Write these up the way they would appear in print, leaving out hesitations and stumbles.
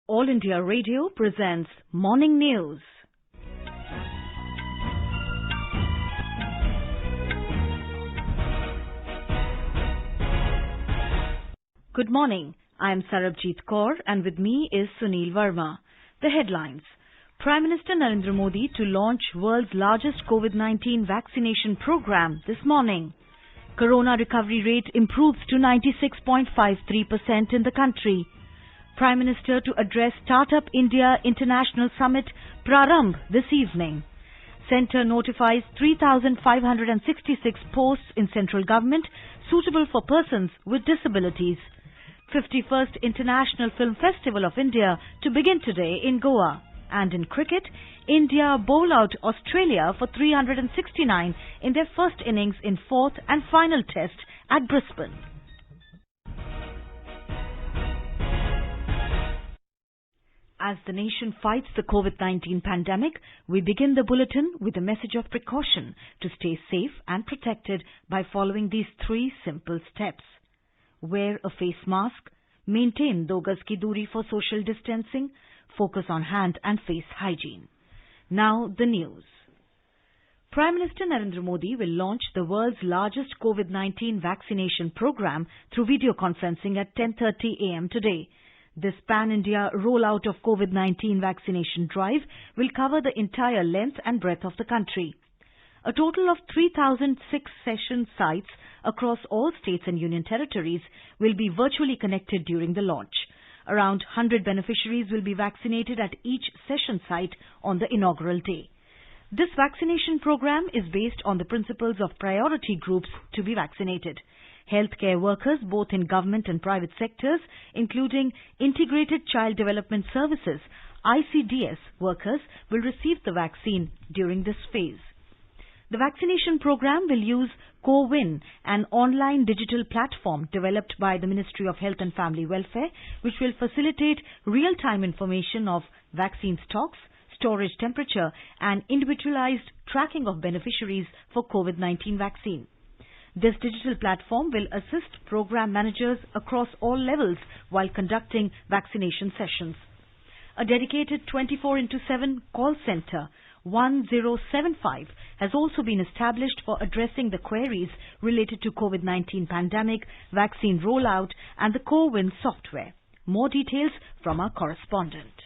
All India Radio presents Morning News. Good morning. I am Sarabjit Kaur and with me is Sunil Verma. The headlines. Prime Minister Narendra Modi to launch world's largest COVID-19 vaccination program this morning. Corona recovery rate improves to 96.53% in the country. Prime Minister to address Startup India International Summit Prarambh this evening. Centre notifies 3,566 posts in central government suitable for persons with disabilities. 51st International Film Festival of India to begin today in Goa. And in cricket, India bowl out Australia for 369 in their first innings in fourth and final test at Brisbane. As the nation fights the COVID-19 pandemic, we begin the bulletin with a message of precaution to stay safe and protected by following these three simple steps. Wear a face mask, maintain 2 gaz ki duri for social distancing, focus on hand and face hygiene. Now the news. Prime Minister Narendra Modi will launch the world's largest COVID-19 vaccination program through video conferencing at 10:30 a.m. today. This pan-India rollout of COVID-19 vaccination drive will cover the entire length and breadth of the country. A total of 3,006 session sites across all states and union territories will be virtually connected during the launch. Around 100 beneficiaries will be vaccinated at each session site on the inaugural day. This vaccination program is based on the principles of priority groups to be vaccinated. Healthcare workers, both in government and private sectors, including Integrated Child Development Services, ICDS workers, will receive the vaccine during this phase. The vaccination program will use CoWIN, an online digital platform developed by the Ministry of Health and Family Welfare, which will facilitate real-time information of vaccine stocks, storage temperature, and individualized tracking of beneficiaries for COVID-19 vaccine. This digital platform will assist program managers across all levels while conducting vaccination sessions. A dedicated 24/7 call center, 1075, has also been established for addressing the queries related to COVID-19 pandemic, vaccine rollout, and the CoWIN software. More details from our correspondent.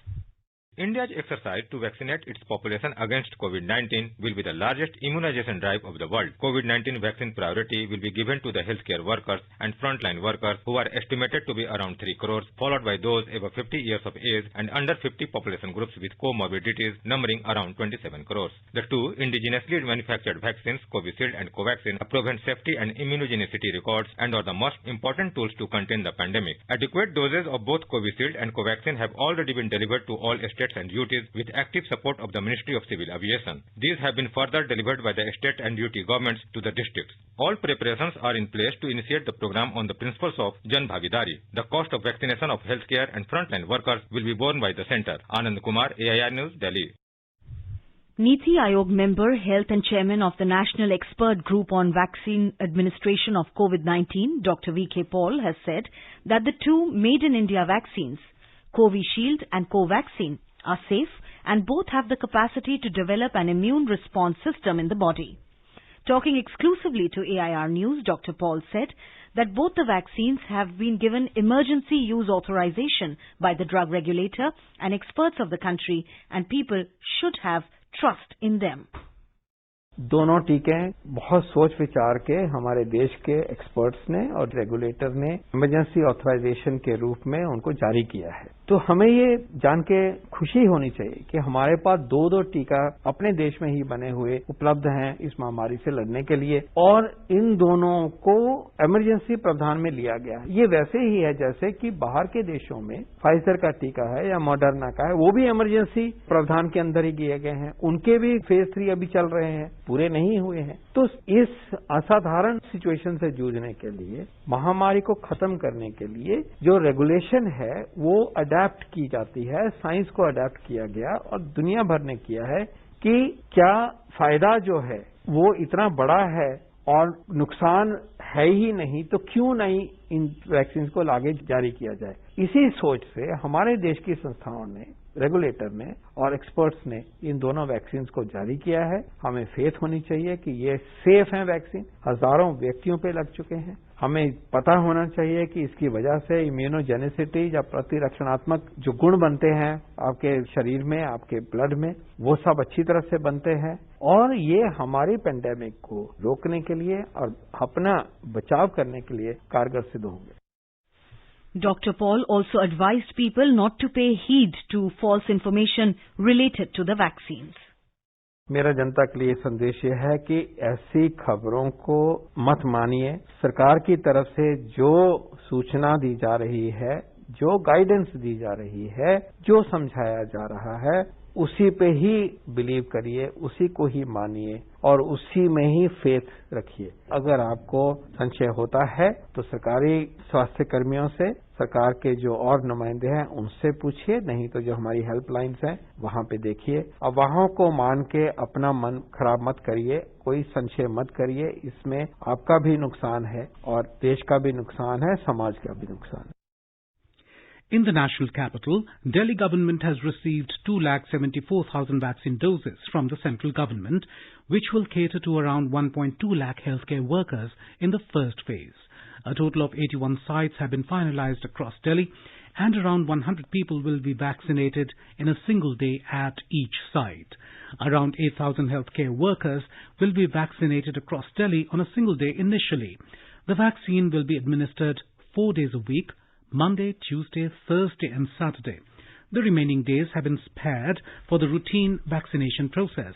India's exercise to vaccinate its population against COVID-19 will be the largest immunization drive of the world. COVID-19 vaccine priority will be given to the healthcare workers and frontline workers, who are estimated to be around 3 crores, followed by those above 50 years of age and under 50 population groups with comorbidities numbering around 27 crores. The two indigenously manufactured vaccines, Covishield and Covaxin, have proven safety and immunogenicity records and are the most important tools to contain the pandemic. Adequate doses of both Covishield and Covaxin have already been delivered to all states and duties with active support of the Ministry of Civil Aviation. These have been further delivered by the state and duty governments to the districts. All preparations are in place to initiate the program on the principles of Jan Bhagidari. The cost of vaccination of healthcare and frontline workers will be borne by the centre. Anand Kumar, AIR News, Delhi. Niti Aayog member, Health and Chairman of the National Expert Group on Vaccine Administration of COVID-19, Dr. V.K. Paul, has said that the two made-in-India vaccines, Covishield and Covaxin, are safe and both have the capacity to develop an immune response system in the body. Talking exclusively to AIR News, Dr. Paul said that both the vaccines have been given emergency use authorization by the drug regulator and experts of the country, and people should have trust in them. दोनों टीके बहुत सोच विचार के हमारे देश के experts ने और रेगुलेटर ने इमरजेंसी ऑथराइजेशन के रूप में उनको जारी किया है। तो हमें ये जान के खुशी होनी चाहिए कि हमारे पास दो टीका अपने देश में ही बने हुए उपलब्ध हैं इस महामारी से लड़ने के लिए, और इन दोनों को इमरजेंसी प्रावधान में लिया गया है। ये वैसे ही है जैसे कि बाहर के देशों में फाइजर का टीका है या मॉडर्ना का है, वो भी इमरजेंसी प्रावधान के अंदर ही किए गए हैं। उनके भी फेज 3 अभी चल रहे हैं, पूरे नहीं हुए हैं। तो इस असाधारण सिचुएशन से जूझने के लिए, महामारी को खत्म करने के लिए जो रेगुलेशन है वो अडेप्ट की जाती है, साइंस को अडेप्ट किया गया और दुनिया भर ने किया है कि क्या फायदा जो है वो इतना बड़ा है और नुकसान है ही नहीं, तो क्यों नहीं इन वैक्सीन को आगे जारी किया जाए। इसी सोच से हमारे देश की संस्थाओं ने, रेगुलेटर ने और एक्सपर्ट्स ने इन दोनों वैक्सीन को जारी किया है। हमें फेथ होनी चाहिए कि ये सेफ हैं वैक्सीन, हजारों व्यक्तियों पे लग चुके हैं। हमें पता होना चाहिए कि इसकी वजह से इम्यूनोजेनिसिटी या प्रतिरक्षणात्मक जो गुण बनते हैं आपके शरीर में, आपके ब्लड में, वो सब अच्छी तरह से बनते हैं और ये हमारी पेंडेमिक को रोकने के लिए और अपना बचाव करने के लिए कारगर सिद्ध होंगे। Dr. Paul also advised people not to pay heed to false information related to the vaccines. मेरा जनता के लिए संदेश ये है कि ऐसी खबरों को मत मानिए। सरकार की तरफ से जो सूचना दी जा रही है, जो गाइडेंस दी जा रही है, जो समझाया जा रहा है, उसी पे ही बिलीव करिए, उसी को ही मानिए और उसी में ही फेथ रखिए। अगर आपको संशय होता है तो सरकारी स्वास्थ्य कर्मियों से, सरकार के जो और नुमाइंदे हैं उनसे पूछिए, नहीं तो जो हमारी हेल्पलाइंस हैं वहां पे देखिए। अफवाहों को मान के अपना मन खराब मत करिए, कोई संशय मत करिए। इसमें आपका भी नुकसान है और देश का भी नुकसान है, समाज का भी नुकसान है। In the national capital, Delhi government has received 2,74,000 vaccine doses from the central government, which will cater to around 1.2 lakh healthcare workers in the first phase. A total of 81 sites have been finalized across Delhi, and around 100 people will be vaccinated in a single day at each site. Around 8,000 healthcare workers will be vaccinated across Delhi on a single day initially. The vaccine will be administered 4 days a week, Monday, Tuesday, Thursday and Saturday. The remaining days have been spared for the routine vaccination process.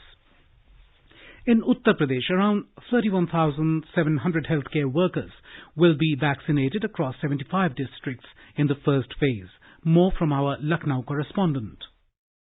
In Uttar Pradesh, around 31,700 healthcare workers will be vaccinated across 75 districts in the first phase. More from our Lucknow correspondent.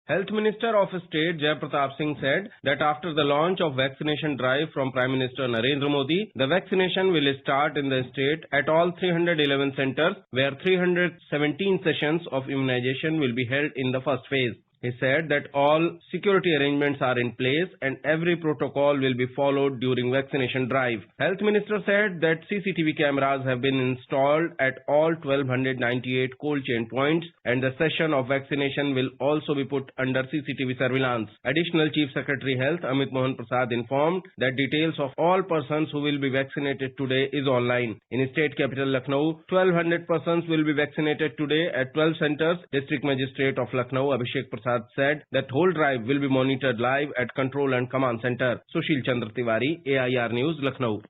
Health Minister of State Jai Pratap Singh said that after the launch of vaccination drive from Prime Minister Narendra Modi, the vaccination will start in the state at all 311 centers, where 317 sessions of immunization will be held in the first phase. He said that all security arrangements are in place and every protocol will be followed during vaccination drive. Health Minister said that CCTV cameras have been installed at all 1,298 cold chain points and the session of vaccination will also be put under CCTV surveillance. Additional Chief Secretary Health Amit Mohan Prasad informed that details of all persons who will be vaccinated today is online. In state capital Lucknow, 1,200 persons will be vaccinated today at 12 centers. District Magistrate of Lucknow Abhishek Prasad said that whole drive will be monitored live at Control and Command Center. Sushil Chandra Tiwari, AIR News, Lucknow.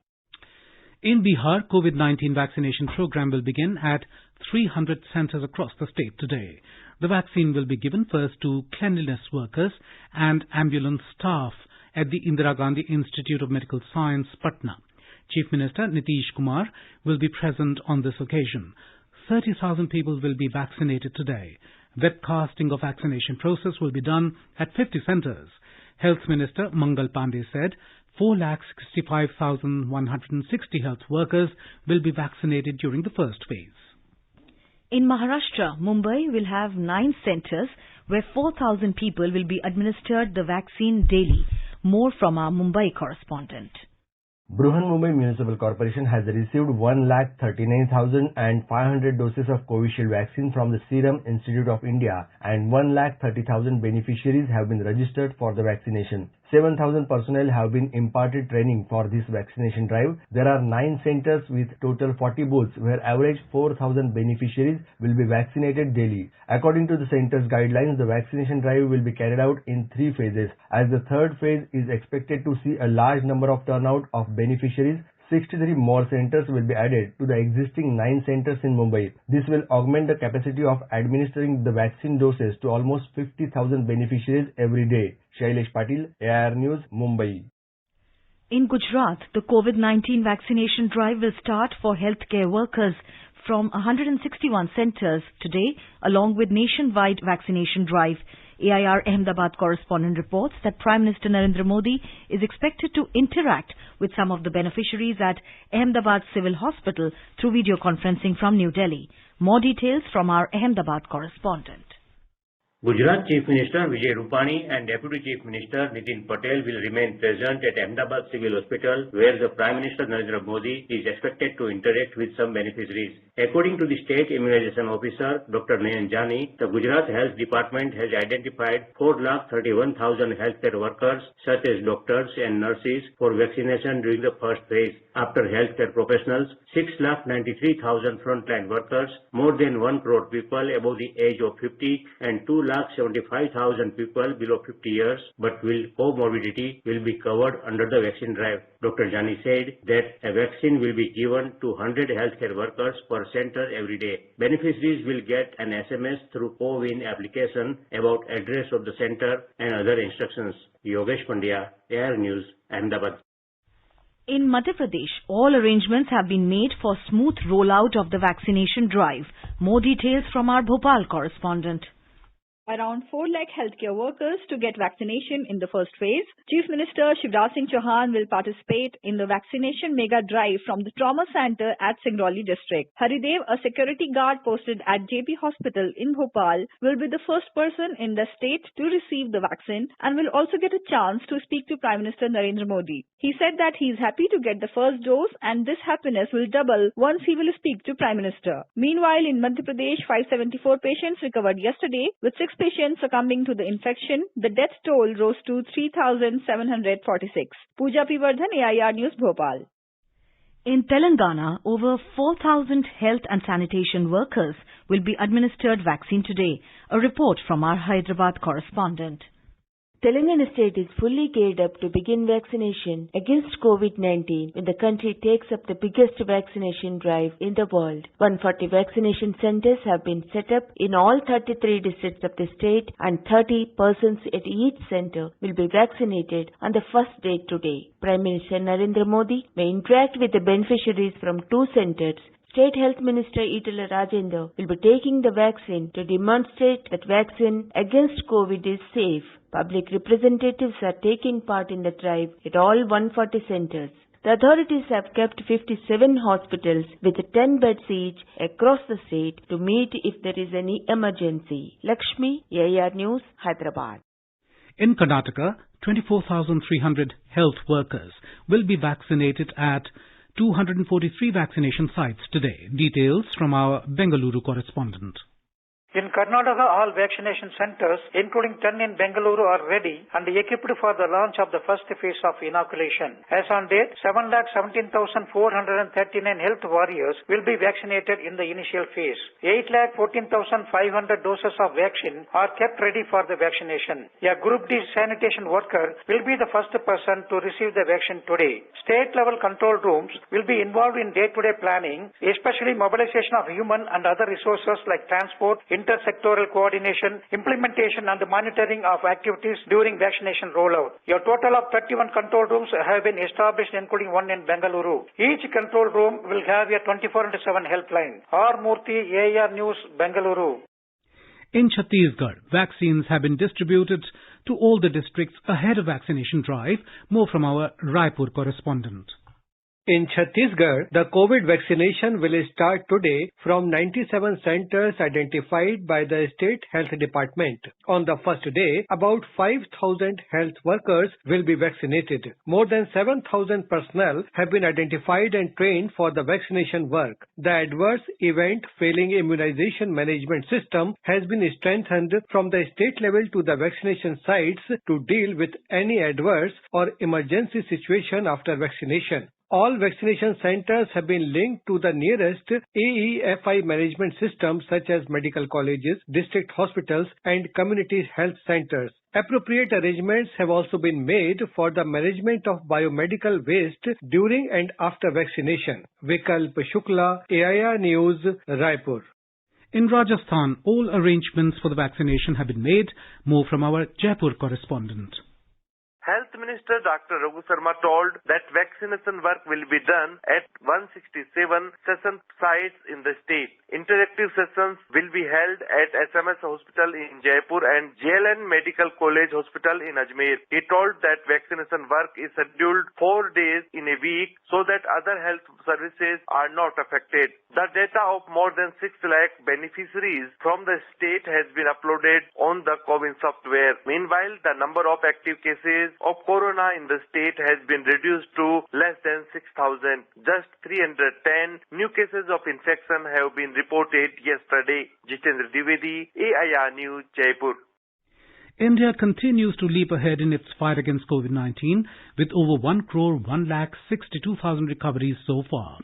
In Bihar, COVID-19 vaccination program will begin at 300 centers across the state today. The vaccine will be given first to cleanliness workers and ambulance staff at the Indira Gandhi Institute of Medical Science, Patna. Chief Minister Nitish Kumar will be present on this occasion. 30,000 people will be vaccinated today. Webcasting of vaccination process will be done at 50 centers. Health Minister Mangal Pandey said 4,65,160 health workers will be vaccinated during the first phase. In Maharashtra, Mumbai will have 9 centers where 4,000 people will be administered the vaccine daily. More from our Mumbai correspondent. Bruhan Mumbai Municipal Corporation has received 1,39,500 doses of Covishield vaccine from the Serum Institute of India and 1,30,000 beneficiaries have been registered for the vaccination. 7,000 personnel have been imparted training for this vaccination drive. There are 9 centers with total 40 booths where average 4,000 beneficiaries will be vaccinated daily. According to the center's guidelines, the vaccination drive will be carried out in 3 phases. As the third phase is expected to see a large number of turnout of beneficiaries, 63 more centers will be added to the existing 9 centers in Mumbai. This will augment the capacity of administering the vaccine doses to almost 50,000 beneficiaries every day. Shailesh Patil, AIR News, Mumbai. In Gujarat, the COVID-19 vaccination drive will start for healthcare workers from 161 centers today, along with nationwide vaccination drive. AIR Ahmedabad correspondent reports that Prime Minister Narendra Modi is expected to interact with some of the beneficiaries at Ahmedabad Civil Hospital through video conferencing from New Delhi. More details from our Ahmedabad correspondent. Gujarat Chief Minister Vijay Rupani and Deputy Chief Minister Nitin Patel will remain present at Ahmedabad Civil Hospital, where the Prime Minister Narendra Modi is expected to interact with some beneficiaries. According to the State Immunization Officer, Dr. Nayan Jani, the Gujarat Health Department has identified 4,31,000 healthcare workers, such as doctors and nurses, for vaccination during the first phase. After healthcare professionals, 6,93,000 frontline workers, more than 1 crore people above the age of 50, and 2,75,000 people below 50 years but with comorbidity will be covered under the vaccine drive. Dr. Jani said that a vaccine will be given to 100 healthcare workers per center every day. Beneficiaries will get an SMS through CoWIN application about address of the center and other instructions. Yogesh Pandya, AR News, Ahmedabad. In Madhya Pradesh, all arrangements have been made for smooth rollout of the vaccination drive. More details from our Bhopal correspondent. Around 4 lakh healthcare workers to get vaccination in the first phase. Chief Minister Shivraj Singh Chauhan will participate in the vaccination mega drive from the trauma center at Singrauli district. Haridev, a security guard posted at JP Hospital in Bhopal, will be the first person in the state to receive the vaccine and will also get a chance to speak to Prime Minister Narendra Modi. He said that he is happy to get the first dose and this happiness will double once he will speak to Prime Minister. Meanwhile, in Madhya Pradesh, 574 patients recovered yesterday, with 6 patients succumbing to the infection. The death toll rose to 3,746. Pooja P. Vardhan, AIR News, Bhopal. In Telangana, over 4,000 health and sanitation workers will be administered vaccine today. A report from our Hyderabad correspondent. Telangana state is fully geared up to begin vaccination against COVID-19 when the country takes up the biggest vaccination drive in the world. 140 vaccination centers have been set up in all 33 districts of the state and 30 persons at each center will be vaccinated on the first day today. Prime Minister Narendra Modi may interact with the beneficiaries from 2 centers. State Health Minister Itala Rajendra will be taking the vaccine to demonstrate that vaccine against COVID is safe. Public representatives are taking part in the drive at all 140 centers. The authorities have kept 57 hospitals with 10 beds each across the state to meet if there is any emergency. Lakshmi, AIR News, Hyderabad. In Karnataka, 24,300 health workers will be vaccinated at 243 vaccination sites today. Details from our Bengaluru correspondent. In Karnataka, all vaccination centers, including 10 in Bengaluru, are ready and equipped for the launch of the first phase of inoculation. As on date, 7,17,439 health warriors will be vaccinated in the initial phase. 8,14,500 doses of vaccine are kept ready for the vaccination. A Group D sanitation worker will be the first person to receive the vaccine today. State-level control rooms will be involved in day-to-day planning, especially mobilization of human and other resources like transport, intersectoral coordination, implementation and monitoring of activities during vaccination rollout. A total of 31 control rooms have been established, including one in Bengaluru. Each control room will have a 24/7 helpline. R. Murthy, AIR News, Bengaluru. In Chhattisgarh, vaccines have been distributed to all the districts ahead of vaccination drive. More from our Raipur correspondent. In Chhattisgarh, the COVID vaccination will start today from 97 centers identified by the State Health Department. On the first day, about 5,000 health workers will be vaccinated. More than 7,000 personnel have been identified and trained for the vaccination work. The adverse event failing immunization management system has been strengthened from the state level to the vaccination sites to deal with any adverse or emergency situation after vaccination. All vaccination centers have been linked to the nearest AEFI management systems such as medical colleges, district hospitals and community health centers. Appropriate arrangements have also been made for the management of biomedical waste during and after vaccination. Vikalp Shukla, AIR News, Raipur. In Rajasthan, all arrangements for the vaccination have been made. More from our Jaipur correspondent. Health Minister Minister Dr. Raghu Sharma told that vaccination work will be done at 167 session sites in the state. Interactive sessions will be held at SMS Hospital in Jaipur and JLN Medical College Hospital in Ajmer. He told that vaccination work is scheduled 4 days in a week so that other health services are not affected. The data of more than 6 lakh beneficiaries from the state has been uploaded on the CoWIN software. Meanwhile, the number of active cases of corona in the state has been reduced to less than 6,000. Just 310 new cases of infection have been reported yesterday. Jitendra Dwivedi, AIR News, Jaipur. India continues to leap ahead in its fight against COVID-19 with over 1,162,000 recoveries so far.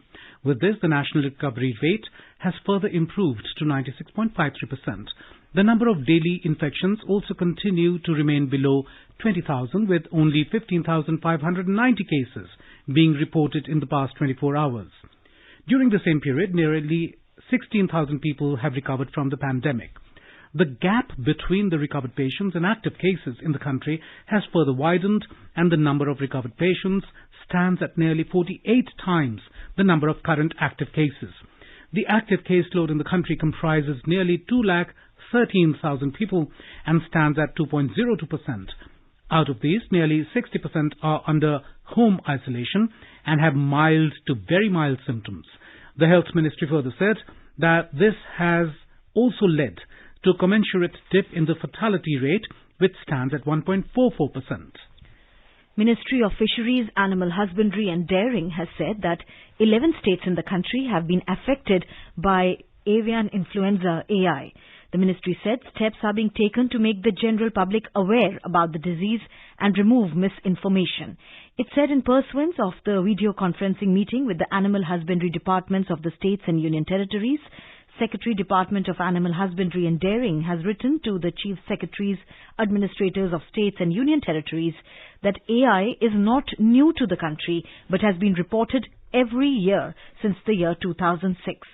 With this, the national recovery rate has further improved to 96.53%. The number of daily infections also continue to remain below 20,000, with only 15,590 cases being reported in the past 24 hours. During the same period, nearly 16,000 people have recovered from the pandemic. The gap between the recovered patients and active cases in the country has further widened, and the number of recovered patients stands at nearly 48 times the number of current active cases. The active caseload in the country comprises nearly 2,13,000 people and stands at 2.02%. Out of these, nearly 60% are under home isolation and have mild to very mild symptoms. The Health Ministry further said that this has also led to a commensurate dip in the fatality rate, which stands at 1.44%. Ministry of Fisheries, Animal Husbandry and Dairying has said that 11 states in the country have been affected by avian influenza AI. The ministry said steps are being taken to make the general public aware about the disease and remove misinformation. It said in pursuance of the video conferencing meeting with the Animal Husbandry Departments of the states and union territories, Secretary Department of Animal Husbandry and Dairying has written to the Chief Secretaries, Administrators of States and Union Territories that AI is not new to the country but has been reported every year since the year 2006.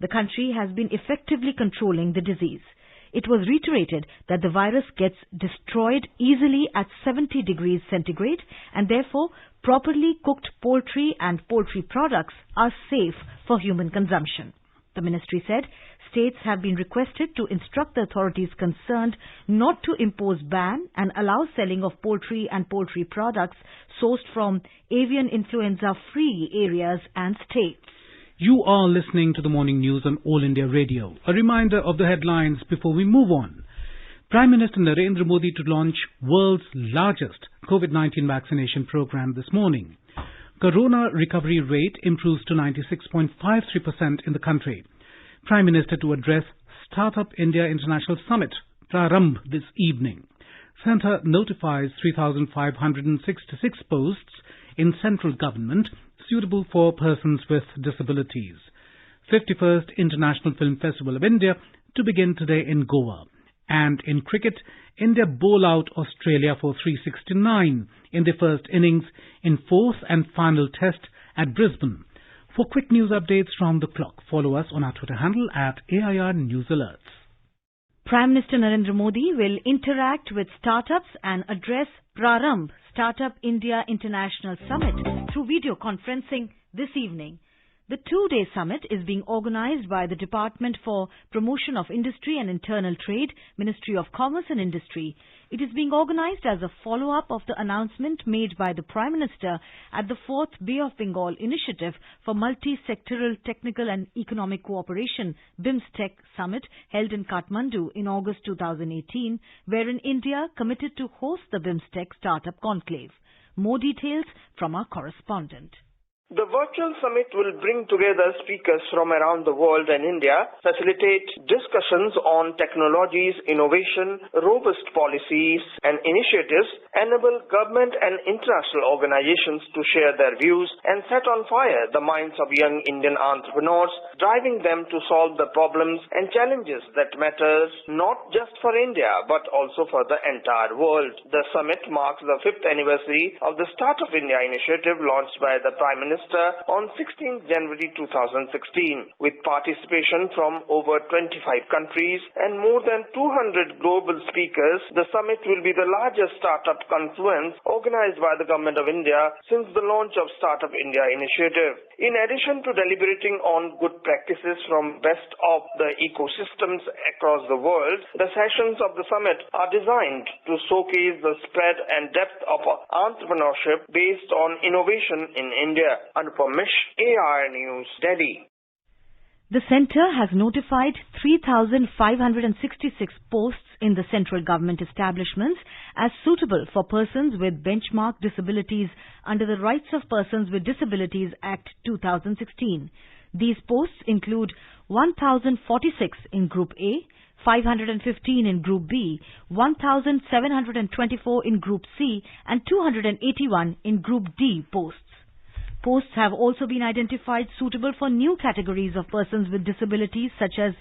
The country has been effectively controlling the disease. It was reiterated that the virus gets destroyed easily at 70 degrees centigrade and therefore properly cooked poultry and poultry products are safe for human consumption. The ministry said states have been requested to instruct the authorities concerned not to impose ban and allow selling of poultry and poultry products sourced from avian influenza-free areas and states. You are listening to the morning news on All India Radio. A reminder of the headlines before we move on. Prime Minister Narendra Modi to launch world's largest COVID-19 vaccination program this morning. Corona recovery rate improves to 96.53% in the country. Prime Minister to address Startup India International Summit, Prarambh, this evening. Centre notifies 3,566 posts in central government suitable for persons with disabilities. 51st International Film Festival of India to begin today in Goa. And in cricket, India bowl out Australia for 369 in the first innings in fourth and final test at Brisbane. For quick news updates round the clock, follow us on our Twitter handle at AIR News Alerts. Prime Minister Narendra Modi will interact with startups and address Prarambh, Startup India International Summit through video conferencing this evening. The two-day summit is being organized by the Department for Promotion of Industry and Internal Trade, Ministry of Commerce and Industry. It is being organized as a follow-up of the announcement made by the Prime Minister at the 4th Bay of Bengal Initiative for Multi-Sectoral Technical and Economic Cooperation BIMSTEC Summit held in Kathmandu in August 2018, wherein India committed to host the BIMSTEC Startup Conclave. More details from our correspondent. The virtual summit will bring together speakers from around the world and India, facilitate discussions on technologies, innovation, robust policies and initiatives, enable government and international organizations to share their views and set on fire the minds of young Indian entrepreneurs, driving them to solve the problems and challenges that matters not just for India but also for the entire world. The summit marks the 5th anniversary of the Startup India initiative launched by the Prime Minister Minister on 16 January 2016. With participation from over 25 countries and more than 200 global speakers, the summit will be the largest startup confluence organized by the Government of India since the launch of Startup India initiative. In addition to deliberating on good practices from best of the ecosystems across the world, the sessions of the summit are designed to showcase the spread and depth of entrepreneurship based on innovation in India. Anupam Mish, AIR News, Delhi. The centre has notified 3,566 posts in the central government establishments as suitable for persons with benchmark disabilities under the Rights of Persons with Disabilities Act 2016. These posts include 1,046 in Group A, 515 in Group B, 1,724 in Group C and 281 in Group D posts. Posts have also been identified suitable for new categories of persons with disabilities such as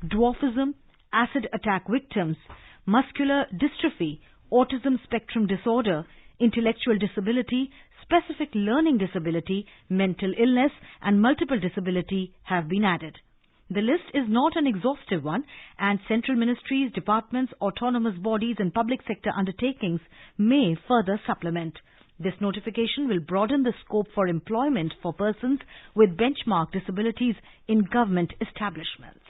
dwarfism, acid attack victims, muscular dystrophy, autism spectrum disorder, intellectual disability, specific learning disability, mental illness and multiple disability have been added. The list is not an exhaustive one, and central ministries, departments, autonomous bodies and public sector undertakings may further supplement. This notification will broaden the scope for employment for persons with benchmark disabilities in government establishments.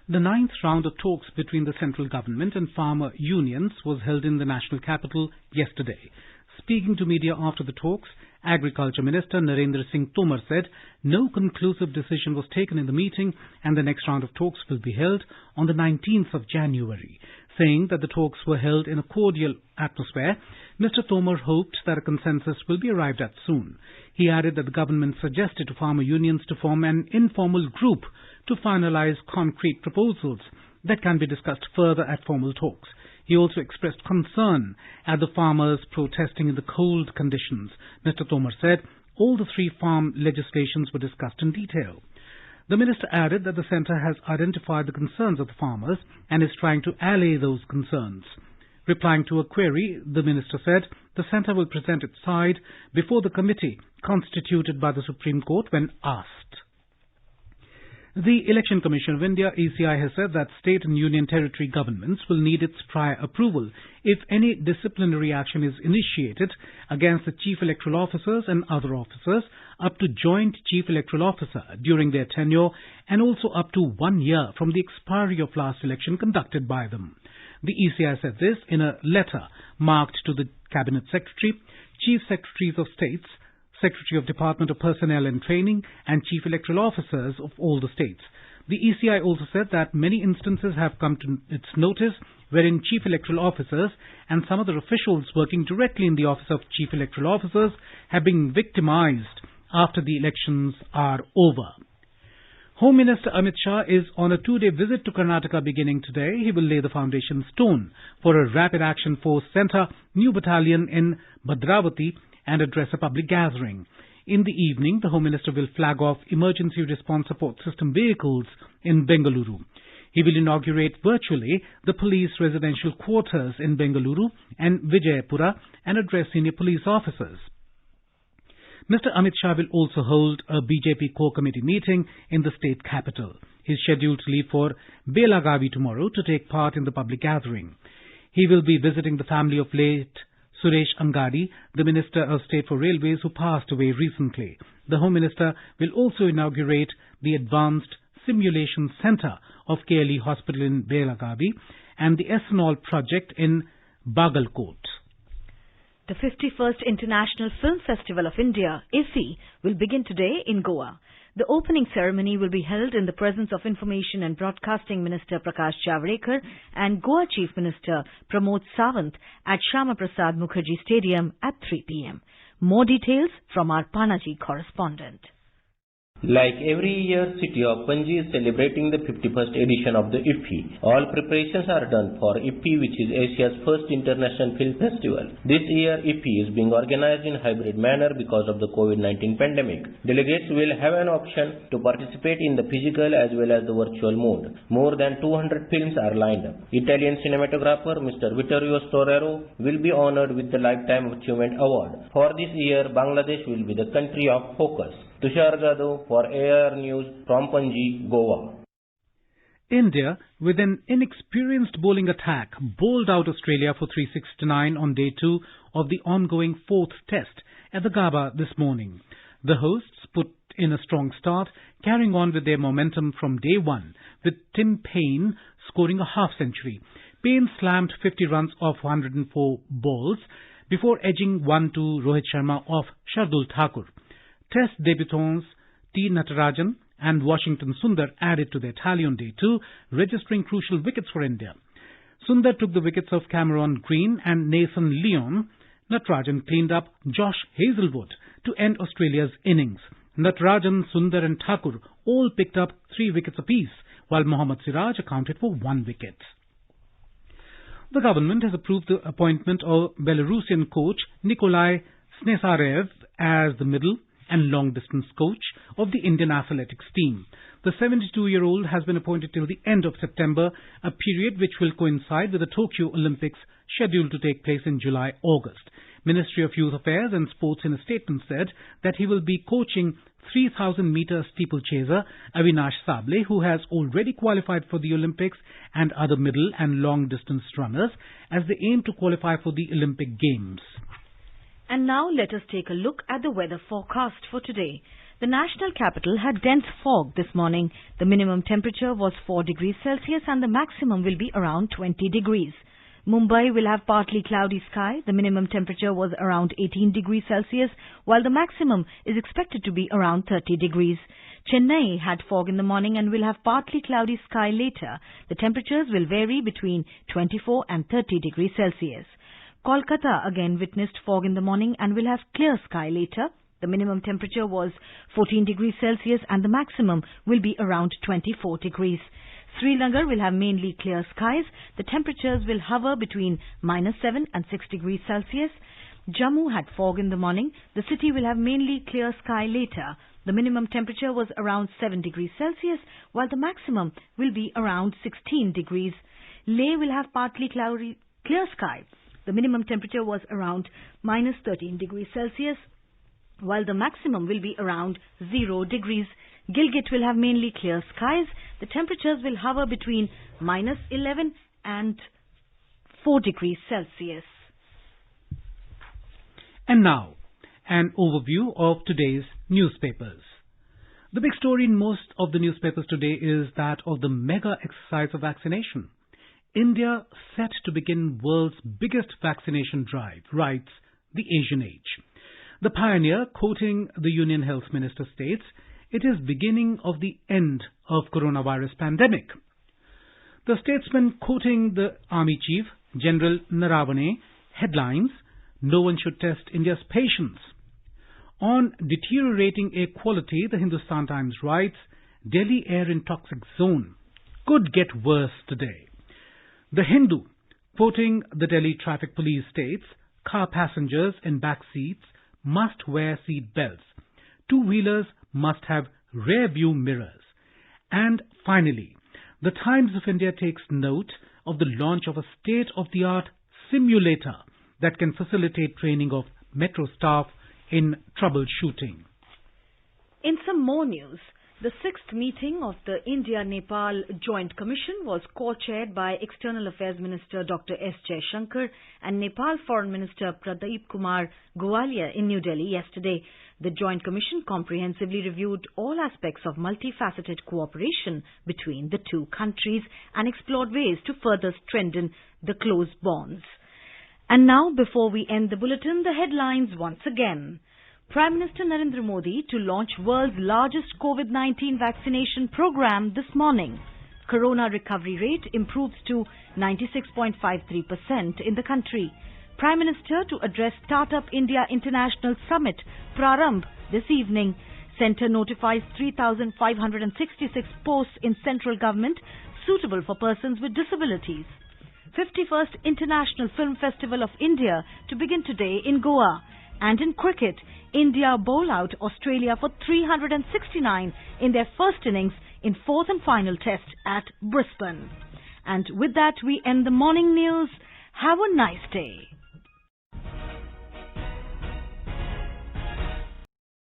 The 9th round of talks between the central government and farmer unions was held in the national capital yesterday. Speaking to media after the talks, Agriculture Minister Narendra Singh Tomar said no conclusive decision was taken in the meeting and the next round of talks will be held on the 19th of January. Saying that the talks were held in a cordial atmosphere, Mr. Tomar hoped that a consensus will be arrived at soon. He added that the government suggested to farmer unions to form an informal group to finalize concrete proposals that can be discussed further at formal talks. He also expressed concern at the farmers protesting in the cold conditions. Mr. Tomar said all the 3 farm legislations were discussed in detail. The minister added that the centre has identified the concerns of the farmers and is trying to allay those concerns. Replying to a query, the minister said the centre will present its side before the committee constituted by the Supreme Court when asked. The Election Commission of India, ECI, has said that state and union territory governments will need its prior approval if any disciplinary action is initiated against the Chief Electoral Officers and other officers up to Joint Chief Electoral Officer during their tenure and also up to 1 year from the expiry of last election conducted by them. The ECI said this in a letter marked to the Cabinet Secretary, Chief Secretaries of States, Secretary of Department of Personnel and Training and Chief Electoral Officers of all the states. The ECI also said that many instances have come to its notice wherein Chief Electoral Officers and some other officials working directly in the Office of Chief Electoral Officers have been victimized after the elections are over. Home Minister Amit Shah is on a 2-day visit to Karnataka beginning today. He will lay the foundation stone for a Rapid Action Force Centre, new battalion in Bhadravati and address a public gathering. In the evening, the Home Minister will flag off emergency response support system vehicles in Bengaluru. He will inaugurate virtually the police residential quarters in Bengaluru and Vijayapura and address senior police officers. Mr. Amit Shah will also hold a BJP core committee meeting in the state capital. He is scheduled to leave for Belagavi tomorrow to take part in the public gathering. He will be visiting the family of late Suresh Angadi, the Minister of State for Railways who passed away recently. The Home Minister will also inaugurate the Advanced Simulation Centre of KLE Hospital in Belagavi and the Ethanol Project in Bagalkot. The 51st International Film Festival of India, IFFI, will begin today in Goa. The opening ceremony will be held in the presence of Information and Broadcasting Minister Prakash Javadekar and Goa Chief Minister Pramod Sawant at Shyama Prasad Mukherjee Stadium at 3 p.m. More details from our Panaji correspondent. Like every year, city of Panji is celebrating the 51st edition of the IFFI. All preparations are done for IFFI, which is Asia's first international film festival. This year, IFFI is being organized in hybrid manner because of the COVID-19 pandemic. Delegates will have an option to participate in the physical as well as the virtual mode. More than 200 films are lined up. Italian cinematographer Mr. Vittorio Storaro will be honored with the Lifetime Achievement Award. For this year, Bangladesh will be the country of focus. Tushar Jadhav for AIR News from Panji, Goa. India, with an inexperienced bowling attack, bowled out Australia for 369 on day 2 of the ongoing 4th test at the Gabba this morning. The hosts put in a strong start, carrying on with their momentum from day 1, with Tim Paine scoring a half-century. Paine slammed 50 runs off 104 balls before edging one to Rohit Sharma off Shardul Thakur. Test debutants T. Natarajan and Washington Sundar added to their tally on day 2, registering crucial wickets for India. Sundar took the wickets of Cameron Green and Nathan Lyon. Natarajan cleaned up Josh Hazlewood to end Australia's innings. Natarajan, Sundar and Thakur all picked up 3 wickets apiece, while Mohammad Siraj accounted for 1 wicket. The government has approved the appointment of Belarusian coach Nikolai Snesarev as the middle and long-distance coach of the Indian athletics team. The 72-year-old has been appointed till the end of September, a period which will coincide with the Tokyo Olympics scheduled to take place in July-August. Ministry of Youth Affairs and Sports in a statement said that he will be coaching 3,000-meter steeplechaser Avinash Sable, who has already qualified for the Olympics, and other middle and long-distance runners as they aim to qualify for the Olympic Games. And now let us take a look at the weather forecast for today. The national capital had dense fog this morning. The minimum temperature was 4 degrees Celsius and the maximum will be around 20 degrees. Mumbai will have partly cloudy sky. The minimum temperature was around 18 degrees Celsius, while the maximum is expected to be around 30 degrees. Chennai had fog in the morning and will have partly cloudy sky later. The temperatures will vary between 24 and 30 degrees Celsius. Kolkata again witnessed fog in the morning and will have clear sky later. The minimum temperature was 14 degrees Celsius and the maximum will be around 24 degrees. Srinagar will have mainly clear skies. The temperatures will hover between -7 and 6 degrees Celsius. Jammu had fog in the morning. The city will have mainly clear sky later. The minimum temperature was around 7 degrees Celsius, while the maximum will be around 16 degrees. Leh will have partly cloudy, clear sky. The minimum temperature was around -13 degrees Celsius, while the maximum will be around 0 degrees. Gilgit will have mainly clear skies. The temperatures will hover between -11 and 4 degrees Celsius. And now, an overview of today's newspapers. The big story in most of the newspapers today is that of the mega exercise of vaccination. India set to begin world's biggest vaccination drive, writes The Asian Age. The Pioneer, quoting the Union Health Minister, states, it is beginning of the end of coronavirus pandemic. The Statesman, quoting the Army Chief, General Naravane, headlines, no one should test India's patience. On deteriorating air quality, the Hindustan Times writes, Delhi air in toxic zone. Could get worse today. The Hindu, quoting the Delhi Traffic Police, states, car passengers in back seats must wear seat belts. Two-wheelers must have rear-view mirrors. And finally, the Times of India takes note of the launch of a state-of-the-art simulator that can facilitate training of metro staff in troubleshooting. In some more news, the 6th meeting of the India-Nepal Joint Commission was co-chaired by External Affairs Minister Dr. S. Jaishankar and Nepal Foreign Minister Pradeep Kumar Gowalia in New Delhi yesterday. The Joint Commission comprehensively reviewed all aspects of multifaceted cooperation between the two countries and explored ways to further strengthen the close bonds. And now, before we end the bulletin, the headlines once again. Prime Minister Narendra Modi to launch world's largest COVID-19 vaccination program this morning. Corona recovery rate improves to 96.53% in the country. Prime Minister to address Startup India International Summit, Prarambh, this evening. Centre notifies 3,566 posts in central government suitable for persons with disabilities. 51st International Film Festival of India to begin today in Goa. And in cricket, India bowl out Australia for 369 in their first innings in 4th and final test at Brisbane. And with that, we end the morning news. Have a nice day.